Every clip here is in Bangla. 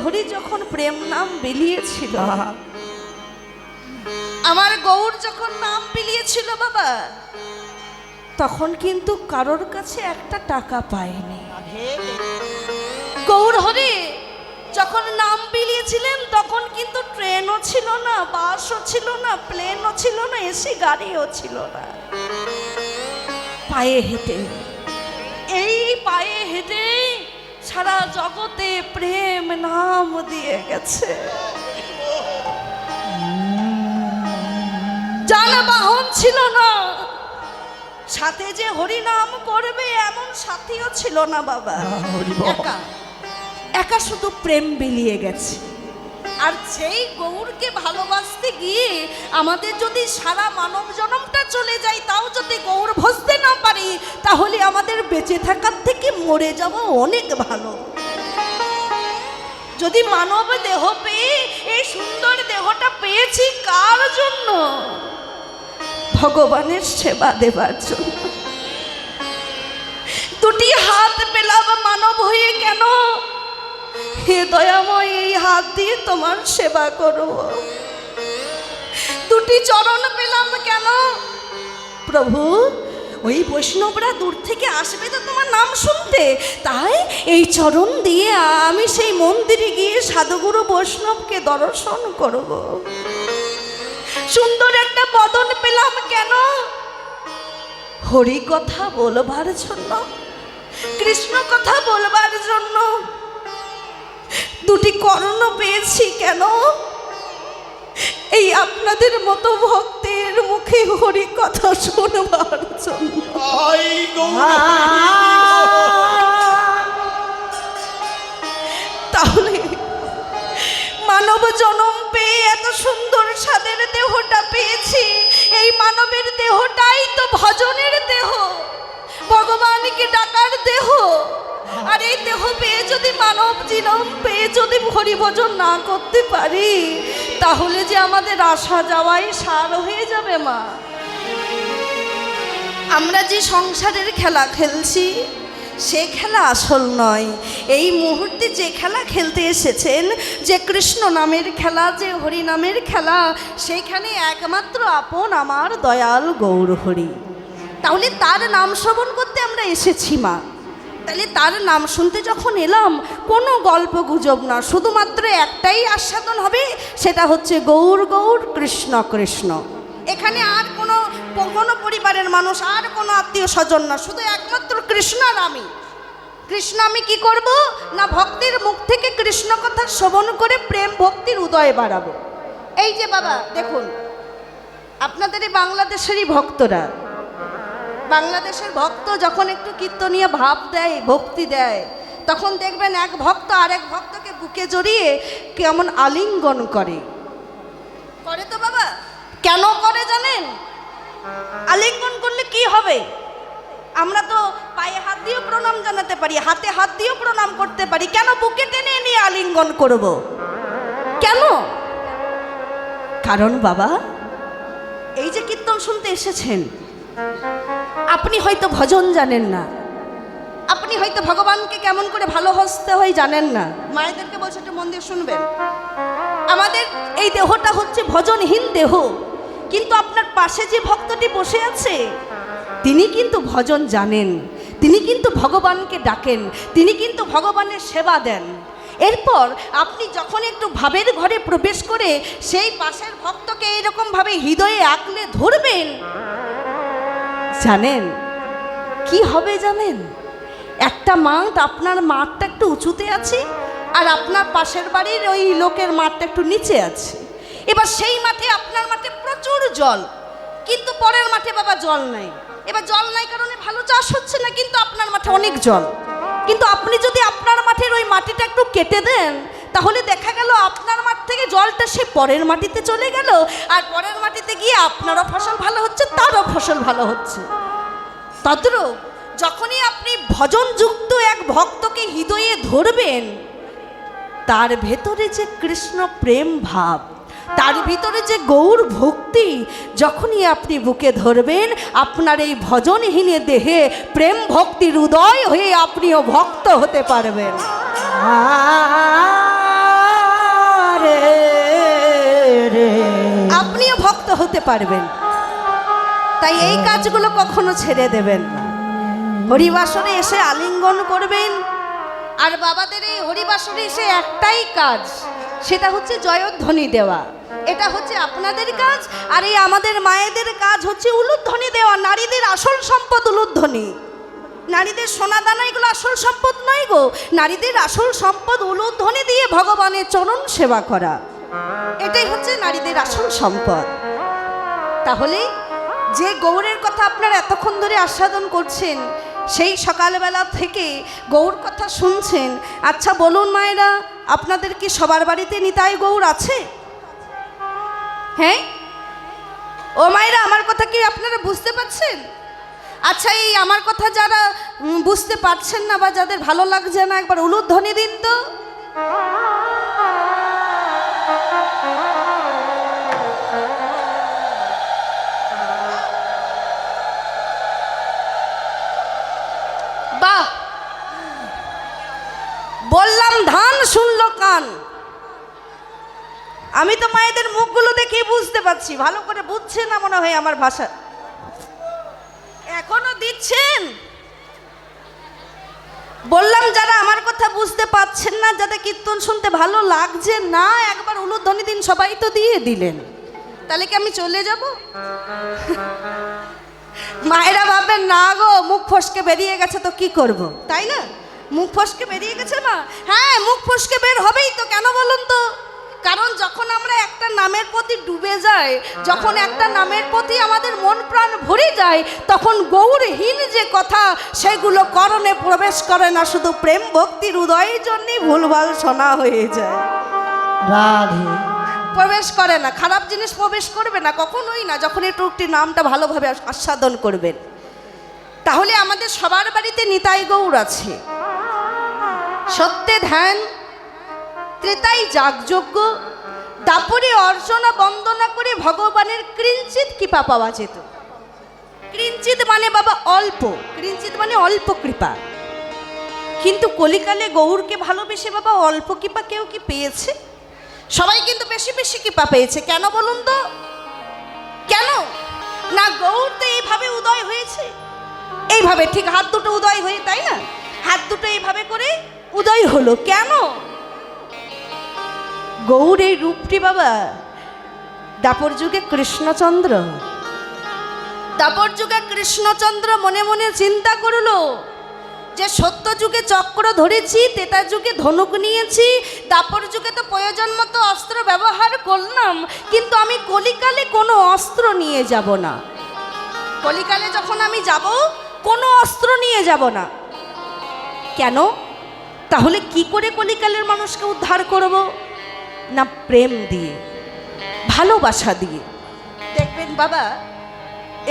হরি যখন প্রেম নাম বিলিয়েছিল, আমার গৌর যখন নাম বিলিয়েছিল বাবা, তখন কিন্তু কারোর কাছে একটা টাকা পায়নি। গৌর হরি যখন নাম বিলিয়েছিলেন তখন কিন্তু ট্রেনও ছিল না, বাসও ছিল না, প্লেনও ছিল না, এসি গাড়িও ছিল না। পায়ে হেঁটে, এই পায়ে হেঁটে সারা জগতে প্রেম নাম দিয়ে গেছে। যানবাহন ছিল না, সাথে যে হরি নাম করবে এমন সাথীও ছিল না বাবা। একা একা শুধু প্রেম বিলিয়ে গেছে। আর সেই গৌরকে ভালোবাসতে গিয়ে আমাদের যদি সারা মানব জনমটা চলে যায়, তাও যদি গৌর ভজতে না পারি, তাহলে আমাদের বেঁচে থাকার থেকে মরে যাওয়া অনেক ভালো। যদি মানব দেহ পেয়ে, এই সুন্দর দেহটা পেয়েছি কার জন্য? ভগবানের সেবা দেবার জন্য। দুটি হাত পেলাম মানব হয়ে কেন? হে দয়াময়, এই হাত দিয়ে তোমার সেবা করব। দুটি চরণ পেলাম কেন? প্রভু, ওই বৈষ্ণবরা দূর থেকে আসবে তো তোমার নাম শুনতে, তাই এই চরণ দিয়ে আমি সেই মন্দিরে গিয়ে সাধুগুরু বৈষ্ণবকে দর্শন করব। সুন্দর একটা বদন পেলাম কেন? হরি কথা বলবার জন্য, কৃষ্ণ কথা বলবার জন্য। দুটি কর্ণ পেয়েছি কেন? এই আপনাদের মতো ভক্তের মুখে হরি কথা শুনবার জন্য। তাহলে মানব জনম পেয়ে এত সুন্দর স্বাদের দেহটা পেয়েছি, এই মানবের দেহটাই তো ভজনের দেহ, ভগবানকে ডাকার দেহ। আর এই দেহ পেয়ে যদি, মানব জীবন পেয়ে যদি হরি ভজন না করতে পারি, তাহলে যে আমাদের আসা যাওয়াই সার হয়ে যাবে মা। আমরা যে সংসারের খেলা খেলছি, সে খেলা আসল নয়। এই মুহূর্তে যে খেলা খেলতে এসেছেন, যে কৃষ্ণ নামের খেলা, যে হরি নামের খেলা, সেখানে একমাত্র আপন আমার দয়াল গৌর হরি। তাহলে তার নাম শ্রবণ করতে আমরা এসেছি মা। তাহলে তার নাম শুনতে যখন এলাম, কোনো গল্প গুজব না, শুধুমাত্র একটাই আস্বাদন হবে, সেটা হচ্ছে গৌর গৌর কৃষ্ণ কৃষ্ণ। এখানে আর কোনো পরিবারের মানুষ, আর কোনো আত্মীয় স্বজন না, শুধু একমাত্র কৃষ্ণ আর আমি। কৃষ্ণ আমি কি করব না, ভক্তির মুখ থেকে কৃষ্ণ কথা শ্রবণ করে প্রেম ভক্তির উদয় বাড়াবো। এই যে বাবা দেখুন, আপনাদের এই বাংলাদেশেরই ভক্তরা, বাংলাদেশের ভক্ত যখন একটু কীর্তনীয় ভাব দেয়, ভক্তি দেয়, তখন দেখবেন এক ভক্ত আর এক ভক্তকে বুকে জড়িয়ে কেমন আলিঙ্গন করে। করে তো বাবা? কেন করে জানেন? আলিঙ্গন করলে কি হবে? আমরা তো পায়ে হাত দিয়েও প্রণাম জানাতে পারি, হাতে হাত দিয়েও প্রণাম করতে পারি, কেন বুকে টেনে নিয়ে আলিঙ্গন করব? কেন? কারণ বাবা, এই যে কীর্তন শুনতে এসেছেন, আপনি হয়তো ভজন জানেন না, আপনি হয়তো ভগবানকে কেমন করে ভালোবাসতে হয় জানেন না। মায়েদেরকে বলছে একটু মন দিয়ে শুনবেন। আমাদের এই দেহটা হচ্ছে ভজনহীন দেহ, কিন্তু আপনার পাশে যে ভক্তটি বসে আছে, তিনি কিন্তু ভজন জানেন, তিনি কিন্তু ভগবানকে ডাকেন, তিনি কিন্তু ভগবানের সেবা দেন। এরপর আপনি যখন একটু ভাবের ঘরে প্রবেশ করে সেই পাশের ভক্তকে এইরকমভাবে হৃদয়ে আঁকলে ধরবেন, জানেন কি হবে? জানেন, একটা মাঠ, আপনার মাঠটা একটু উঁচুতে আছে, আর আপনার পাশের বাড়ির ওই লোকের মাঠটা একটু নিচে আছে। এবার সেই মাঠে, আপনার মাঠে প্রচুর জল, কিন্তু পরের মাঠে বাবা জল নাই। এবার জল নাই কারণে ভালো চাষ হচ্ছে না, কিন্তু আপনার মাঠে অনেক জল। কিন্তু আপনি যদি আপনার মাঠের ওই মাটিটা একটু কেটে দেন, তাহলে দেখা গেল আপনার মাঠ থেকে জলটা সে পরের মাটিতে চলে গেল, আর পরের মাটিতে গিয়ে আপনারও ফসল ভালো হচ্ছে, তারও ফসল ভালো হচ্ছে। তদ্রূপ যখনই আপনি ভজনযুক্ত এক ভক্তকে হৃদয়ে ধরবেন, তার ভেতরে যে কৃষ্ণ প্রেম ভাব, তার ভিতরে যে গৌর ভক্তি, যখনই আপনি বুকে ধরবেন, আপনার এই ভজনহীন দেহে প্রেম ভক্তির উদয় হয়ে আপনিও ভক্ত হতে পারবেন। হতে পারবেন। তাই এই কাজগুলো কখনো ছেড়ে দেবেন না। হরিবাসরে এসে আলিঙ্গন করবেন। আর বাবাদের এই হরিবাসরে এসে একটাই কাজ, সেটা হচ্ছে জয়ধ্বনি দেওয়া। এটা হচ্ছে আপনাদের কাজ। আর এই আমাদের মায়েদের কাজ হচ্ছে উলুধ্বনি দেওয়া। নারীদের আসল সম্পদ উলুধ্বনি। নারীদের সোনাদানা এগুলো আসল সম্পদ নয় গো। নারীদের আসল সম্পদ উলুধ্বনি দিয়ে ভগবানের চরণ সেবা করা। এটাই হচ্ছে নারীদের আসল সম্পদ। তাহলে যে গৌরের কথা আপনারা এতক্ষণ ধরে আস্বাদন করছেন, সেই সকালবেলা থেকে গৌর কথা শুনছেন, আচ্ছা বলুন মায়েরা, আপনাদের কি সবার বাড়িতে নিতাই গৌর আছে? হ্যাঁ ও মায়েরা, আমার কথা কি আপনারা বুঝতে পারছেন? আচ্ছা, এই আমার কথা যারা বুঝতে পারছেন না বা যাদের ভালো লাগছে না, একবার উলুধ্বনি দিন তো। বাহ, বললাম ধান শুনলো কান। আমি তো মায়েদের মুখগুলো দেখে বুঝতে পারছি, ভালো করে বুঝছে না মনে হয় আমার ভাষা। এখনো দিচ্ছেন? বললাম যারা আমার কথা বুঝতে পারছেন না, যাদের কীর্তন শুনতে ভালো লাগছে না, একবার উলুধ্বনি দিন। সবাই তো দিয়ে দিলেন, তাহলে কি আমি চলে যাব? মায়েরা ভাববেন না গো, মুখ ফসকে বেরিয়ে গেছে তো কি করব, তাই না? মুখ ফসকে বেরিয়ে গেছে মা। হ্যাঁ, মুখ ফসকে বের হবেই তো, কেন বলুন তো? কারণ যখন আমরা একটা নামের প্রতি ডুবে যাই, যখন একটা নামের প্রতি আমাদের মন প্রাণ ভরে যায়, তখন গৌরহীন যে কথা সেগুলো করণে প্রবেশ করে না, শুধু প্রেম ভক্তির উদয়ের জন্যই ভুলভাল শোনা হয়ে যায়। রাধে প্রবেশ করে না, খারাপ জিনিস প্রবেশ করবে না, কখনোই না, যখন একটু নামটা ভালোভাবে আস্বাদন করবেন। তাহলে আমাদের সবার বাড়িতে নিতাই গৌর আছে। সত্যে ধ্যান, ত্রেতাই যাগযজ্ঞ, দাপরে অর্চনা বন্দনা করে ভগবানের কিঞ্চিৎ কৃপা পাওয়া যেত। কিঞ্চিৎ মানে বাবা অল্প, কিঞ্চিৎ মানে অল্প কৃপা। কিন্তু কলিকালে গৌরকে ভালোবেসে বাবা অল্প কৃপা কেউ কি পেয়েছে? সবাই কিন্তু বেশি বেশি কৃপা পেয়েছে। কেন বলুন তো? কেন না? গৌর তো এইভাবে উদয় হয়েছে, এইভাবে ঠিক হাত দুটো উদয় হয়ে, তাই না? হাত দুটো এইভাবে করে উদয় হলো কেন? গৌর এই রূপটি বাবা দাপর যুগে কৃষ্ণচন্দ্র, দাপর যুগে কৃষ্ণচন্দ্র মনে মনে চিন্তা করলো যে সত্য যুগে চক্র ধরেছি, ত্রেতা যুগে ধনুক নিয়েছি, দাপর যুগে তো প্রয়োজন মতো অস্ত্র ব্যবহার করলাম, কিন্তু আমি কলিকালে কোনো অস্ত্র নিয়ে যাব না। কলিকালে যখন আমি যাব, কোনো অস্ত্র নিয়ে যাব না। কেন? তাহলে কি করে কলিকালের মানুষকে উদ্ধার করব? না প্রেম দিয়ে, ভালোবাসা দিয়ে। দেখবেন বাবা,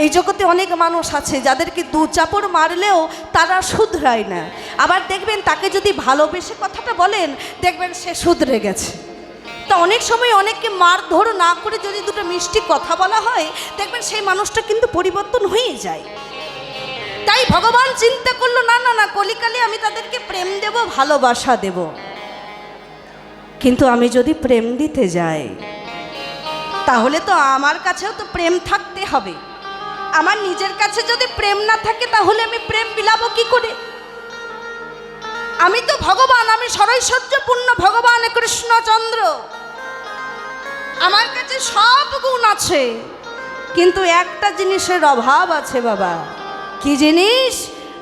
এই জগতে অনেক মানুষ আছে যাদেরকে দু চাপড় মারলেও তারা শুধরায় না। আবার দেখবেন তাকে যদি ভালোবেসে কথাটা বলেন, দেখবেন সে শুধরে গেছে। তা অনেক সময় অনেককে মারধর না করে যদি দুটো মিষ্টি কথা বলা হয়, দেখবেন সেই মানুষটা কিন্তু পরিবর্তন হয়ে যায়। তাই ভগবান চিন্তা করলো, না না না, কলিকালে আমি তাদেরকে প্রেম দেব, ভালোবাসা দেব। কিন্তু আমি যদি প্রেম দিতে যাই, তাহলে তো আমার কাছেও তো প্রেম থাকতে হবে। আমার নিজের কাছে যদি প্রেম না থাকে, তাহলে আমি প্রেম বিলাবো কি করে? আমি তো ভগবান, আমি সরৈশ্বর্যপূর্ণ ভগবান কৃষ্ণচন্দ্র, আমার কাছে সব গুণ আছে, কিন্তু একটা জিনিসের অভাব আছে বাবা। কি জিনিস?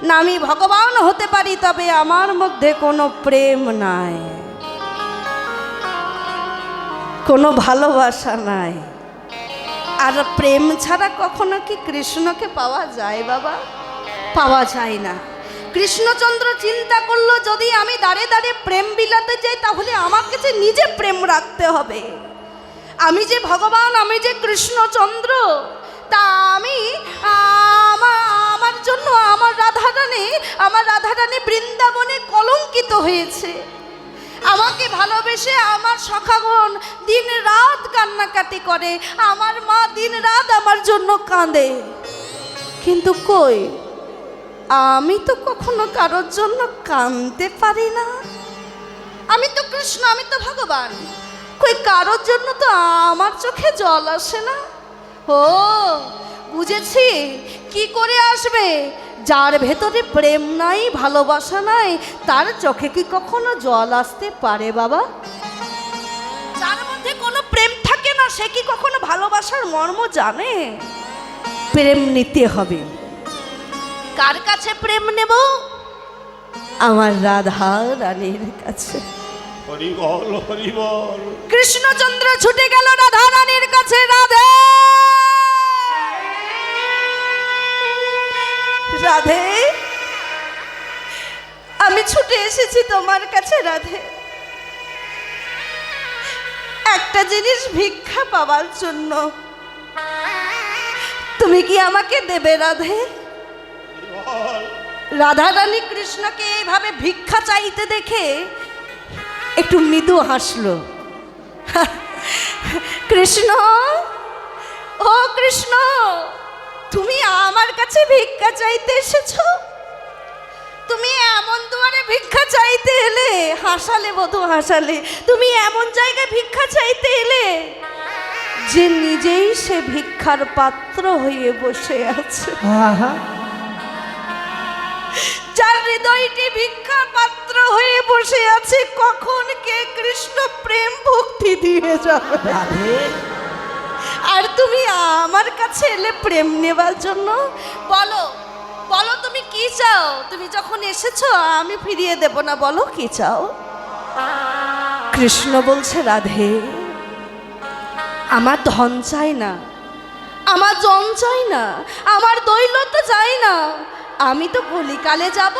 না আমি ভগবান হতে পারি, তবে আমার মধ্যে কোনো প্রেম নাই, কোনো ভালোবাসা নাই। আর প্রেম ছাড়া কখনো কি কৃষ্ণকে পাওয়া যায় বাবা? পাওয়া যায় না। কৃষ্ণচন্দ্র চিন্তা করলো, যদি আমি দাঁড়ে দাঁড়ে প্রেম বিলাতে যাই, তাহলে আমাকে যে নিজে প্রেম রাখতে হবে। আমি যে ভগবান, আমি যে কৃষ্ণচন্দ্র, তা আমি আমার জন্য আমার রাধারানী বৃন্দাবনে কলঙ্কিত হয়েছে। আমাকে ভালোবেসে আমার সখাগণ দিন রাত কান্নাকাটি করে, আমার মা দিন রাত আমার জন্য কাঁদে, কিন্তু কই আমি তো কখনো কারোর জন্য কাঁদতে পারি না। আমি তো কৃষ্ণ, আমি তো ভগবান, কই কারোর জন্য তো আমার চোখে জল আসে না। ও বুঝেছি, কি করে আসবে? যার ভেতরে প্রেম নাই, ভালোবাসা নাই, তার চোখে কি কখনো জল আসতে পারে বাবা? যার মধ্যে কোনো প্রেম থাকে না, সে কি কখনো ভালোবাসার মর্ম জানে? প্রেম নিতে হবে। কার কাছে প্রেম নেব? আমার রাধা রানীর কাছে। হরি বল, হরি বল। কৃষ্ণচন্দ্র ছুটে গেল রাধা রানীর কাছে। রাধে রাধে, আমি ছুটে এসেছি তোমার কাছে রাধে, একটা জিনিস ভিক্ষা পাওয়ার জন্য। তুমি কি আমাকে দেবে রাধে? রাধা রানী কৃষ্ণকে এইভাবে ভিক্ষা চাইতে দেখে একটু মৃদু হাসলো। কৃষ্ণ, ও কৃষ্ণ, তুমি আমার কাছে ভিক্ষা চাইতে এসেছো? তুমি এমন দুয়ারে ভিক্ষা চাইতে এলে? হাসালে বধূ, হাসালে। তুমি এমন জায়গায় ভিক্ষা চাইতে এলে যে নিজেই সে ভিক্ষার পাত্র হয়ে বসে আছে, আহা, যার হৃদয়টি ভিক্ষার পাত্র হয়ে বসে আছে। কখন কে কৃষ্ণ প্রেম ভক্তি দিয়ে যাবে? রাধে আর তুমি আমার কাছে এলে প্রেম নেবার জন্য? বলো বলো, তুমি কি চাও? তুমি যখন এসেছো আমি ফিরিয়ে দেব না, বলো কি চাও? কৃষ্ণ বলছে, রাধে, আমার ধন চাই না, আমার জন চাই না, আমার দৌলত চাই না। আমি তো কলিকালে যাব,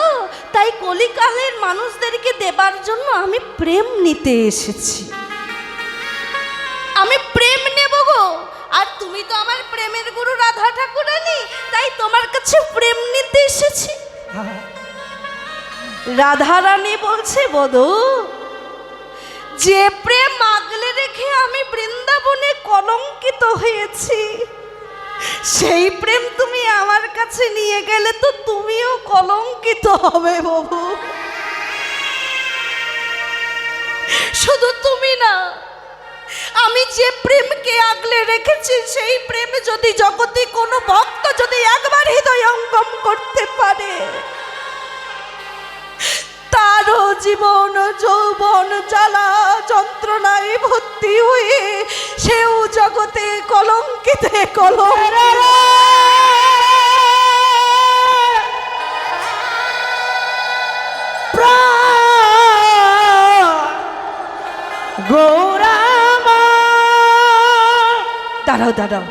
তাই কলিকালের মানুষদেরকে দেবার জন্য আমি প্রেম নিতে এসেছি। আমি প্রেম নেব গো। আর তুমি তো আমার প্রেমের গুরু রাধা ঠাকুরানী, তাই তোমার কাছে প্রেম নিতে এসেছি। রাধা রানী বলছে, বধূ, যে প্রেম আগলে রেখে আমি বৃন্দাবনে কলঙ্কিত হয়েছি, সেই প্রেম তুমি আমার কাছে নিয়ে গেলে তো তুমিও কলঙ্কিত হবে বাবু। শুধু তুমি না, আমি যে প্রেমকে আগলে রেখেছি, সেই প্রেম যদি জগতে কোনো ভক্ত যদি একবার হৃদয়ঙ্গম করতে পারে, তারও জীবন যৌবন জ্বালা যন্ত্রণায় ভর্তি হয়ে সেও জগতে কলঙ্কিতে কলঙ্কিত। গৌরামা, দাঁড়াও দাঁড়াও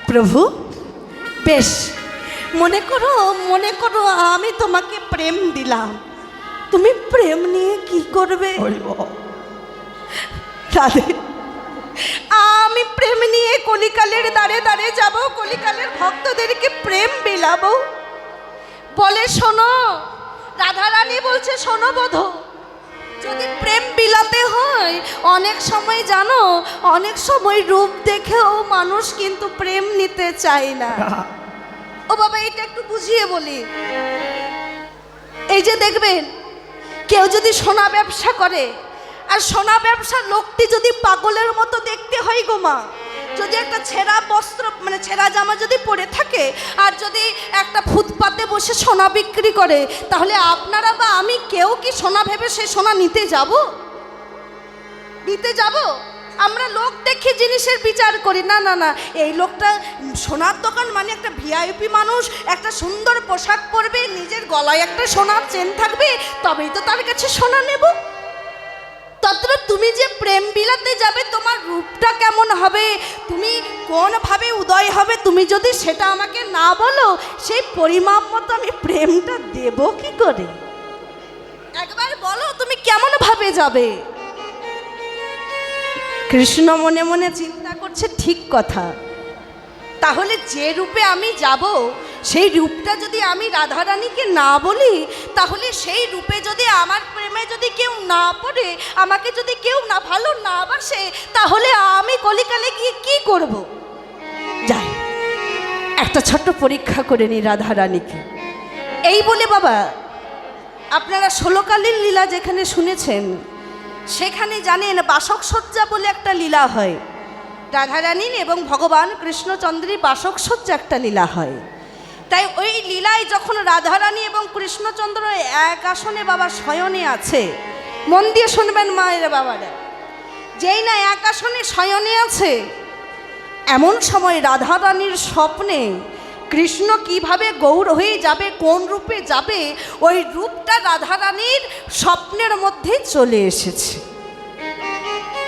প্রভু, বেশ, মনে করো আমি তোমাকে প্রেম দিলাম, তুমি প্রেম নিয়ে কি করবে? হরি বল। রাধে, আমি প্রেম নিয়ে কলিকালের দ্বারে দ্বারে যাব, কলিকালের ভক্তদেরকে প্রেম বিলাবো। বলে শোনো, রাধা রানী বলছে, শোনো বধূ, যদি প্রেম বিলাতে হয়, অনেক সময় জানো, অনেক সময় রূপ দেখেও মানুষ কিন্তু প্রেম নিতে চায় না। ও বাবা, এটা একটু বুঝিয়ে বলি। এই যে দেখবেন, কেউ যদি সোনা ব্যবসা করে, আর সোনা ব্যবসার লোকটি যদি পাগলের মতো দেখতে হয় গো মা, যদি একটা ছেঁড়া বস্ত্র মানে ছেঁড়া জামা যদি পরে থাকে, আর যদি একটা ফুটপাতে বসে সোনা বিক্রি করে, তাহলে আপনারা বা আমি কেউ কি সোনা ভেবে সে সোনা নিতে যাব? নিতে যাব? আমরা লোক দেখে জিনিসের বিচার করি, না না না, এই লোকটা সোনার দোকান মানে একটা ভিআইপি মানুষ, একটা সুন্দর পোশাক পরবে, নিজের গলায় একটা সোনার চেন থাকবে, তবেই তো তার কাছে সোনা নেব। তত্র তুমি যে প্রেম বিলাতে যাবে, তোমার রূপটা কেমন হবে, তুমি কোনভাবে উদয় হবে, তুমি যদি সেটা আমাকে না বলো, সেই পরিমাপ মতো আমি প্রেমটা দেব কি করে? একবার বলো, তুমি কেমন ভাবে যাবে? কৃষ্ণ মনে মনে চিন্তা করছে, ঠিক কথা, তাহলে যে রূপে আমি যাব, সেই রূপটা যদি আমি রাধারানীকে না বলি, তাহলে সেই রূপে যদি আমার প্রেমে যদি কেউ না পড়ে, আমাকে যদি কেউ না ভালো না বাসে, তাহলে আমি কলিকালে গিয়ে কি করব? যাই, একটা ছোট্ট পরীক্ষা করে নি রাধারানীকে। এই বলে বাবা, আপনারা 16 কালীর লীলা যেখানে শুনেছেন, সেখানে জানেন বাসক সজ্জা বলে একটা লীলা হয়। রাধারানীর এবং ভগবান কৃষ্ণচন্দ্রের বাসকসজ্জা একটা লীলা হয়। তাই ওই লীলায় যখন রাধারানী এবং কৃষ্ণচন্দ্র এক আসনে বাবা শয়নে আছে, মন দিয়ে শুনবেন মায়ের বাবারা, যেই না এক আসনে শয়নে আছে, এমন সময় রাধারানীর স্বপ্নে কৃষ্ণ কিভাবে গৌর হয়ে যাবে, কোন রূপে যাবে, ওই রূপটা রাধারানীর স্বপ্নের মধ্যে চলে এসেছে।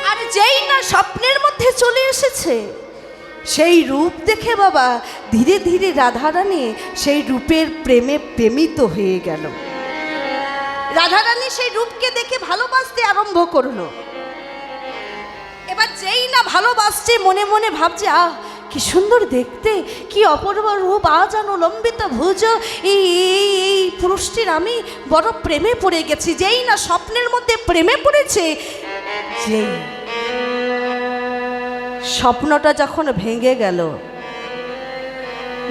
আর যেই না স্বপ্নের মধ্যে চলে এসেছে, সেই রূপ দেখে বাবা ধীরে ধীরে রাধারানী সেই রূপের প্রেমে প্রেমিত হয়ে গেল। রাধারানী সেই রূপকে দেখে ভালোবাসতে আরম্ভ করলো। এবার যেই না ভালোবাসছে, মনে মনে ভাবছে, আহ কি সুন্দর দেখতে, কি অপূর্ব রূপ, আজ লম্বিত ভুজ, এই পুরুষটির আমি বড় প্রেমে পড়ে গেছি। যেই না স্বপ্নের মধ্যে প্রেমে পড়েছে, যেই স্বপ্নটা যখন ভেঙে গেল,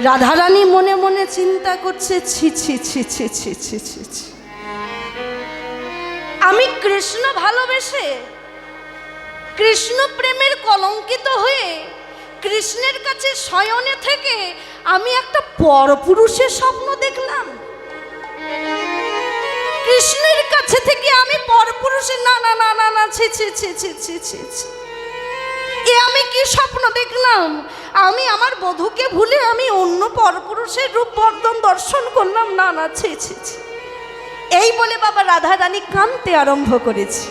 রাধারানী মনে মনে চিন্তা করছে, ছি ছি ছি ছি ছি ছি ছি ছি, আমি কৃষ্ণ ভালোবেসে, কৃষ্ণ প্রেমের কলঙ্কিত হয়ে, কৃষ্ণের কাছে শয়নে থেকে আমি একটা পরপুরুষের স্বপ্ন দেখলাম। কৃষ্ণের কাছে থেকে আমি পরপুরুষের, না না না না না, ছি ছি ছি ছি ছি ছি ছি, এ আমি কি স্বপ্ন দেখলাম? আমি আমার বধূকে ভুলে আমি অন্য পরপুরুষের রূপ বর্ধন দর্শন করলাম, না না, ছি ছি ছি। এই বলে বাবা রাধারানী কাঁদতে আরম্ভ করেছে।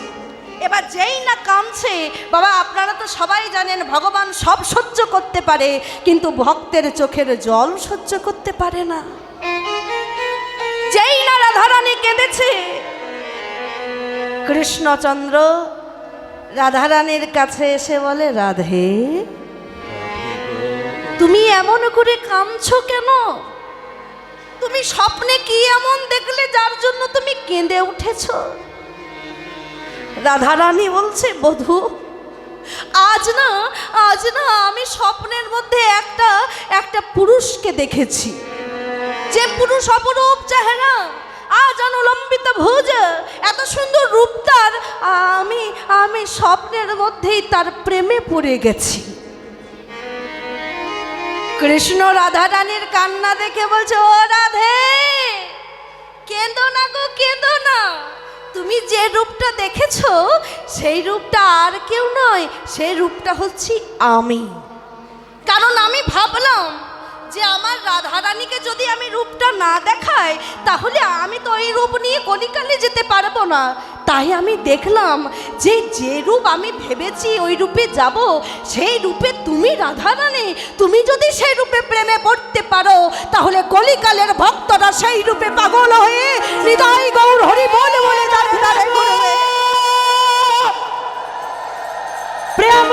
এবার যেই না কাঁদছে, বাবা আপনারা তো সবাই জানেন ভগবান সব সহ্য করতে পারে, কিন্তু ভক্তের চোখের জল সহ্য করতে পারে না। যেই না রাধারানী কেঁদেছে, কৃষ্ণচন্দ্র রাধারানীর কাছে এসে বলে, রাধে তুমি এমন করে কাঁদছো কেন? তুমি স্বপ্নে কি এমন দেখলে যার জন্য তুমি কেঁদে উঠেছো? রাধারানী বলছে, বধূ আজ না আমি স্বপ্নের মধ্যে একটা পুরুষকে দেখেছি, যে পুরুষ অপরূপ চেহারা, আজ লম্বিত ভুজ, এত সুন্দর রূপ তার, আমি স্বপ্নের মধ্যেই তার প্রেমে পড়ে গেছি। কৃষ্ণ রাধারানীর কান্না দেখে বলছে, ও রাধে কেঁদো না গো, কেঁদো না, তুমি যে রূপটা দেখেছো সেই রূপটা আর কেউ নয়, সেই রূপটা হচ্ছি আমি। কারণ আমি ভাবলাম যে আমার রাধারানীকে যদি আমি রূপটা না দেখাই, তাহলে আমি তো ওই রূপ নিয়ে কলিকালে যেতে পারবো না। তাই আমি দেখলাম যে রূপ আমি ভেবেছি ওই রূপে যাব, সেই রূপে তুমি রাধারানী, তুমি যদি সেই রূপে প্রেমে পড়তে পারো, তাহলে কলিকালের ভক্তরা সেই রূপে পাগল হয়ে হৃদয় গৌর হরি বলে বলে দাঁড়ে দাঁড়ে করবে। প্রেম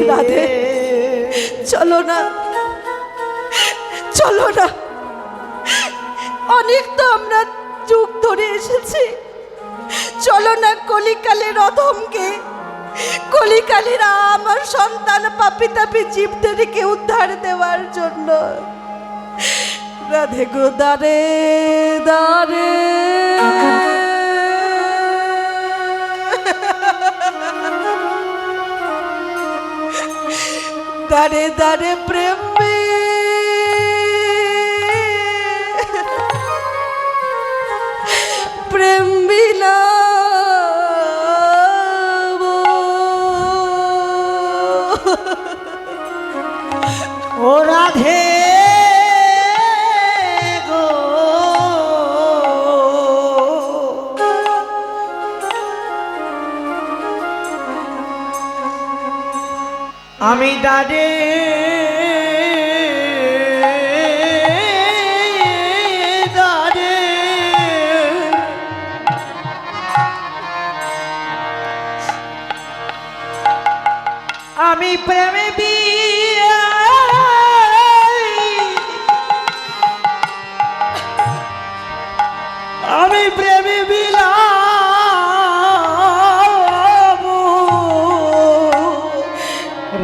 রাধে চলো না, চলো না, অনেক তো আমরা যুগ ধরে এসেছি, চলো না কলিকালের অধমকে, কলিকালের আমার সন্তান পাপি তাপি জীবদেরকে উদ্ধার দেওয়ার জন্য। রাধে গো দারে দারে দারে দারে প্রেম প্রেম বিনা ও রাধে গো, আমি দাঁড়ে দাঁড়ে আমি প্রেমে আমি প্রেমে বিলাম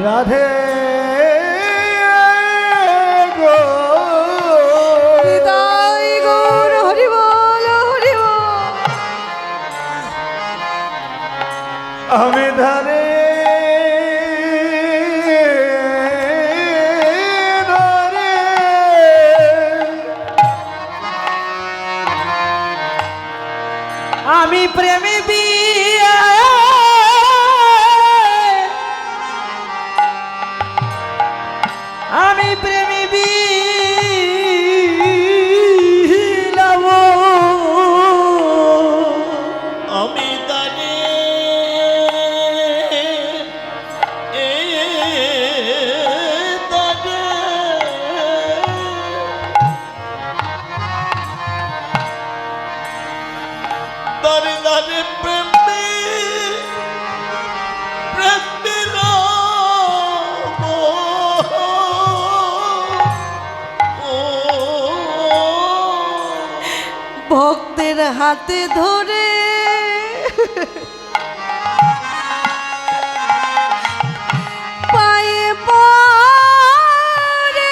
রাধে হৃদয় গৌর হরি বল। প্রেমী বিয়ে আমি প্রেমী বিলাব আমি দানে দানে দানে প্রেম প্রেম বিলাব ভক্তের হাতে ধরে পায়ে পড়ে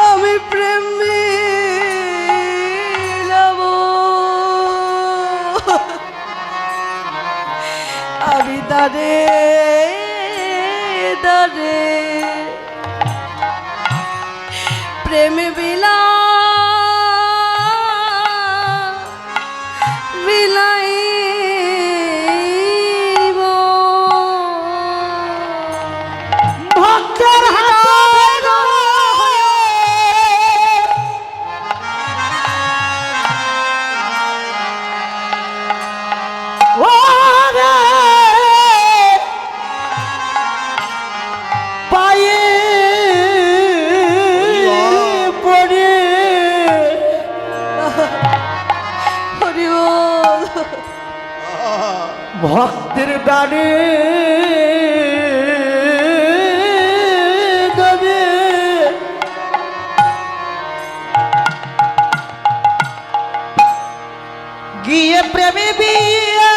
আমি প্রেম বিলাব আমি দাঁড়ে দাঁড়ে প্রেম বিলাইব ভক্তের হাতে ধরে ওরে পায়ে পড়ে হরি বল। ভক্তের দানে দানে গিয়ে প্রেমী বিয়ে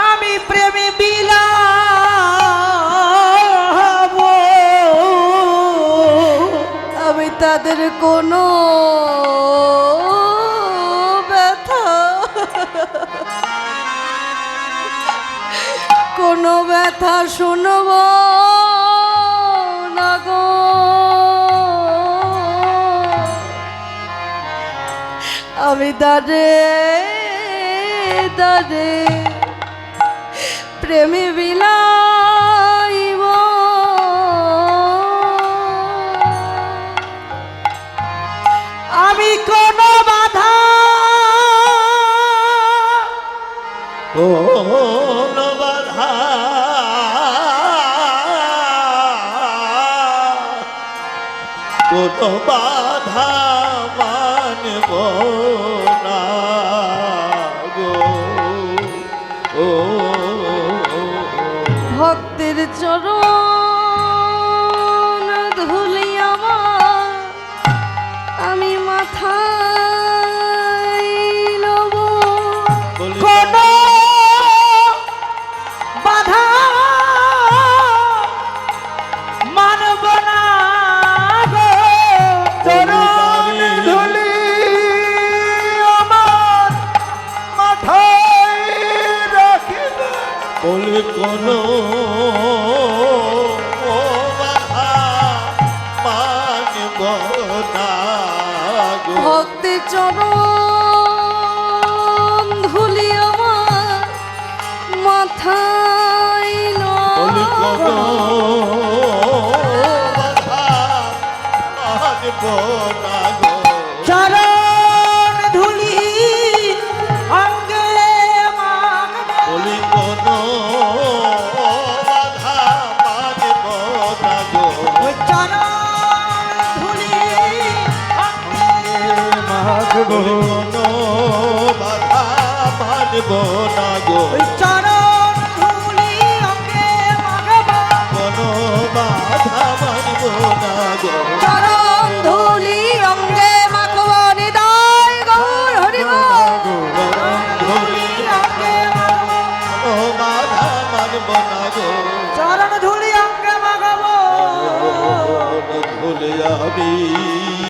আমি প্রেমী বিলাব আমি তাদের কোনো ব্যথা কোনো ব্যথা শুনব না গো আমি দাঁড়ে দাঁড়ে প্রেমী বিলাইব আমি কোনো বাধা কোন বাধা কোন বাধা মানব না গো ও ভক্তের চরণ ধুলি আমার আমি মাথায় লব বলি কোনো বাধা মানব না গো চরণ ধুলি আমার মাথায় রাখিবে বলি কোন বাধা মানব না গো ভক্তের চরণ ধুলি আমার মাথায় বলি কোন লব বাধা মানব না গো চরণ ধুলি অঙ্গে মাগবে বলি কোন বাধা মানব না গো ওই চরণ ধুলি অঙ্গে মাগব বলি কোন বাধা মানব না গো ওই চরণ ধুলি অঙ্গে মাগব কোন বাধা মানব না গো চরণ ধুলি অঙ্গে মাখব নিদায় গৌর হরি বল। ধুলি অঙ্গে মাগব কোন বাধা মানব না গো চরণ ধুলি অঙ্গে মাগব ধুলি আমি